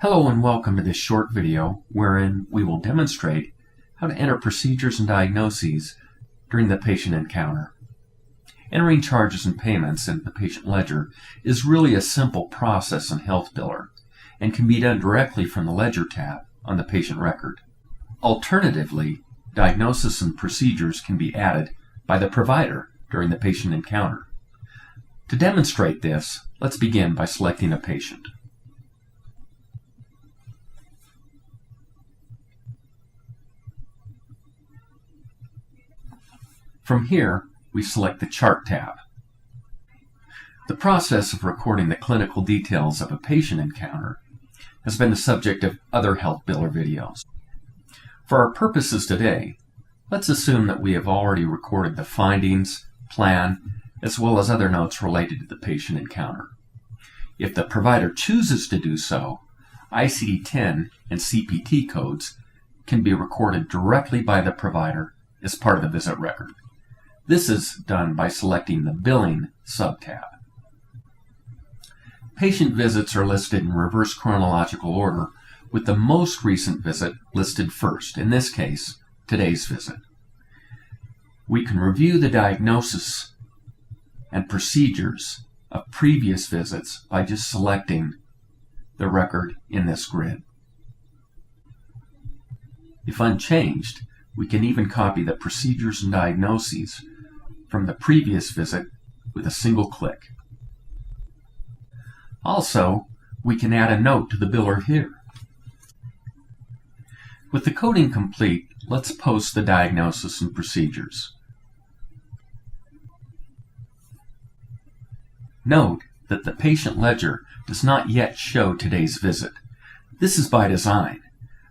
Hello and welcome to this short video wherein we will demonstrate how to enter procedures and diagnoses during the patient encounter. Entering charges and payments in the patient ledger is really a simple process in HealthBiller and can be done directly from the Ledger tab on the patient record. Alternatively, diagnosis and procedures can be added by the provider during the patient encounter. To demonstrate this, let's begin by selecting a patient. From here, we select the Chart tab. The process of recording the clinical details of a patient encounter has been the subject of other HealthBiller videos. For our purposes today, let's assume that we have already recorded the findings, plan, as well as other notes related to the patient encounter. If the provider chooses to do so, ICD-10 and CPT codes can be recorded directly by the provider as part of the visit record. This is done by selecting the Billing sub-tab. Patient visits are listed in reverse chronological order, with the most recent visit listed first, in this case, today's visit. We can review the diagnosis and procedures of previous visits by just selecting the record in this grid. If unchanged, we can even copy the procedures and diagnoses from the previous visit with a single click. Also, we can add a note to the biller here. With the coding complete, let's post the diagnosis and procedures. Note that the patient ledger does not yet show today's visit. This is by design.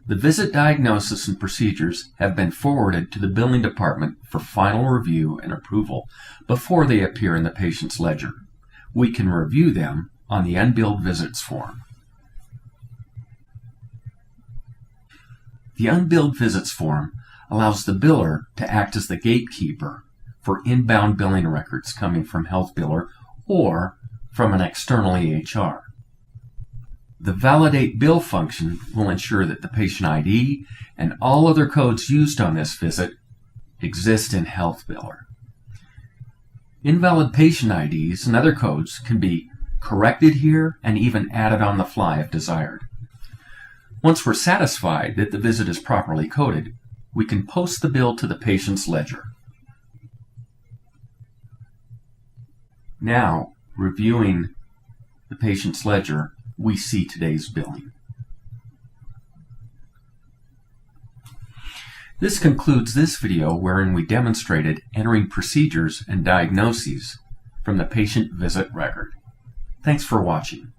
The visit diagnosis and procedures have been forwarded to the billing department for final review and approval before they appear in the patient's ledger. We can review them on the unbilled visits form. The unbilled visits form allows the biller to act as the gatekeeper for inbound billing records coming from HealthBiller or from an external EHR. The Validate Bill function will ensure that the patient ID and all other codes used on this visit exist in HealthBiller. Invalid patient IDs and other codes can be corrected here and even added on the fly if desired. Once we're satisfied that the visit is properly coded, we can post the bill to the patient's ledger. Now, reviewing the patient's ledger, we see today's billing. This concludes this video wherein we demonstrated entering procedures and diagnoses from the patient visit record. Thanks for watching.